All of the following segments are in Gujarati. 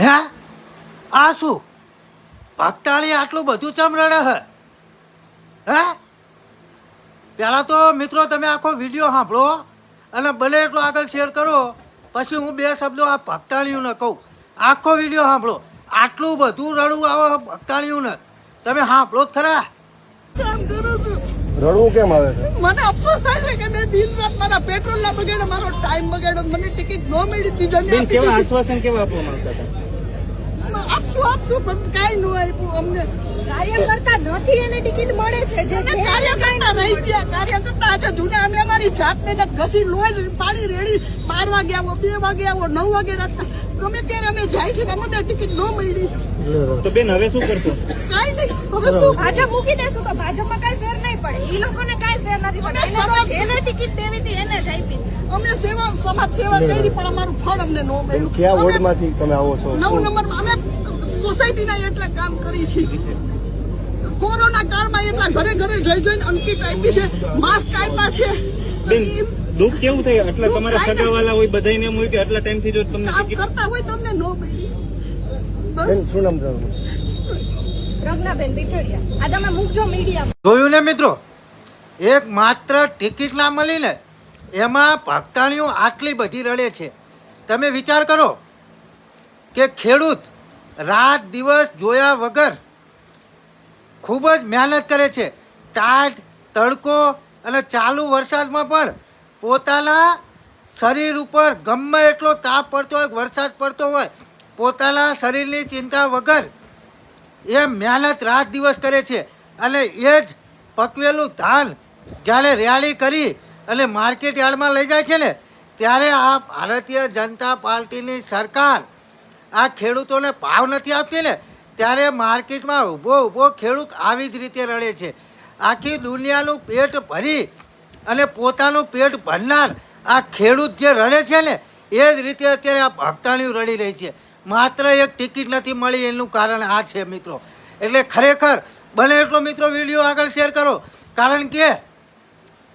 હે આ શું ભક્તાળી આટલું બધું ચમ રડે હે પહેલાં તો મિત્રો તમે આખો વિડીયો સાંભળો અને ભલે એટલો આગળ શેર કરો, પછી હું બે શબ્દો આ ભક્તાળીઓને કહું. આખો વિડીયો સાંભળો. આટલું બધું રડવું આવે ભક્તાળીઓને, તમે સાંભળો જ ખરા. રડવું કેમ આવે છે? મને અફસોસ થાય છે કે મેં દિન રાત મારા પેટ્રોલ ના બગાડ્યો, મારો ટાઈમ બગાડ્યો, મને ટિકિટ ન મળી. બીજાને કેવા આશ્વાસન કેવા આપવા માંગતા હતા? આપશું પણ કાંઈ ન આપ્યું અમને. કાર્યકર્તા નથી એને ટિકિટ મળે છે. જે કાર્યકર્તા રહી ગયા, કાર્યકર્તા આજે જૂના અમે અમારી જાતને ઘસી લોહી પાણી રેડી 12 વાગે આવો, 2 વાગે આવો, 9 વાગે રાતના ગમે ત્યારે અમે જાય છે. અમને ટિકિટ ન મળી. તો બેન હવે શું કરશો? કાંઈ નહીં. હવે શું ભાજપ મૂકી દેશું તો ભાજપમાં કઈ ફેર નહીં પડે. એ લોકોને કઈ ફેર નથી પડે. એને ટિકિટ દેવી હતી એને જ આપી. અમે સેવા સમાજ સેવા કરી પણ અમારું ફળ અમને ન મળ્યું. કયા વોર્ડમાંથી તમે આવો છો? 9 નંબરમાં અમે સોસાયટીના એટલા કામ કરી છે. કોરોના કાળમાં એટલા ઘરે ઘરે જઈને અંકિત આપી છે, માસ્ક આપ્યા છે. બેન દુઃખ કેવું થાય? આટલા તમારા સગાવાલા હોય બધાને એમ હોય કે આટલા ટાઈમથી જો તમને કામ કરતા હોય તમને ન મળી. બેન શું નામ તમારું? પ્રજ્ઞાબેન પીઠડિયા. આ તમે મૂકજો મીડિયામાં. જોયું ને મિત્રો, એક માત્ર ટિકિટ ના મળી ને એમાં ભક્તાણીઓ આટલી બધી રડે છે. તમે વિચાર કરો કે ખેડૂત રાત દિવસ જોયા વગર ખૂબ જ મહેનત કરે છે. ટાઢ તડકો અને ચાલુ વરસાદમાં પણ પોતાના શરીર ઉપર ગમે એટલો તાપ પડતો હોય, વરસાદ પડતો હોય, પોતાના શરીરની ચિંતા વગર એ મહેનત રાત દિવસ કરે છે. અને એ જ પકવેલું ધાન જ્યારે રેડી કરી અને માર્કેટ યાર્ડમાં લઈ જાય છે ને, ત્યારે આ ભારતીય જનતા પાર્ટીની સરકાર આ ખેડૂતોને ભાવ નથી આપતી ને, ત્યારે માર્કેટમાં ઊભો ખેડૂત આવી જ રીતે રડે છે. આખી દુનિયાનું પેટ ભરી અને પોતાનું પેટ ભરનાર આ ખેડૂત જે રડે છે ને, એ જ રીતે અત્યારે આ ભક્તાણીઓ રડી રહી છે. માત્ર એક ટિકિટ નથી મળી એનું કારણ આ છે મિત્રો. એટલે ખરેખર બને એટલો મિત્રો વિડીયો આગળ શેર કરો, કારણ કે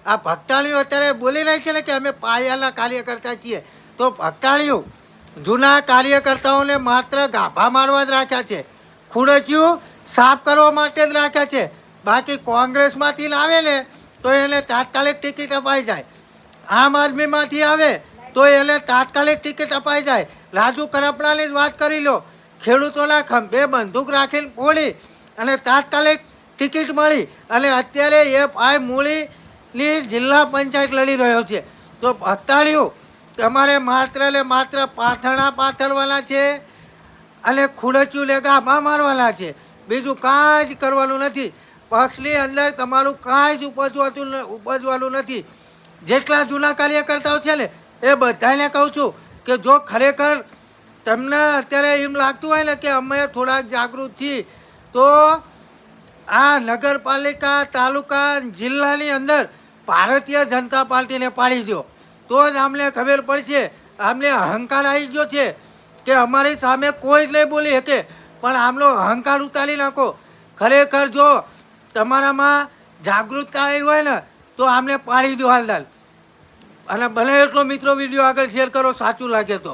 આ ભક્તાણીઓ અત્યારે બોલી રહી છે ને કે અમે પાયાના કાર્યકર્તા છીએ. તો ભક્તાણીઓ જૂના કાર્યકર્તાઓને માત્ર ગાભા મારવા જ રાખ્યા છે, ખુરચીઓ સાફ કરવા માટે જ રાખ્યા છે. બાકી કોંગ્રેસમાંથી આવે ને તો એને તાત્કાલિક ટિકિટ અપાઈ જાય, આમ આદમીમાંથી આવે તો એને તાત્કાલિક ટિકિટ અપાઈ જાય. રાજુ કરપડાની જ વાત કરી લો, ખેડૂતોના ખંભે બંદૂક રાખીને ફોડી અને તાત્કાલિક ટિકિટ મળી. અને અત્યારે એ મૂળીની જિલ્લા પંચાયત લડી રહ્યો છે. તો ભક્તાણીઓ તમારે માત્ર ને માત્ર પાથરણા પાથરવાના છે અને ખુરચીઓ લે ગાભા મારવાના છે. બીજું કાંઈ જ કરવાનું નથી. પક્ષની અંદર તમારું કાંઈ જ ઉપજવાનું નથી. જેટલા જૂના કાર્યકર્તાઓ છે ને એ બધાને કહું છું કે જો ખરેખર તમને અત્યારે એમ લાગતું હોય ને કે અમે થોડાક જાગૃત છીએ, તો આ નગરપાલિકા, તાલુકા, જિલ્લાની અંદર ભારતીય જનતા પાર્ટીને પાડી દો, તો જ અમને ખબર પડશે. અમને અહંકાર આવી ગયો છે કે અમારી સામે કોઈ જ નહીં બોલી શકે, પણ આમનો અહંકાર ઉતારી નાખો. ખરેખર જો તમારામાં જાગૃતતા આવી હોય ને તો આમને પાડી દો હાલદાલ. અને ભલે એટલો મિત્રો વિડીયો આગળ શેર કરો, સાચું લાગે તો.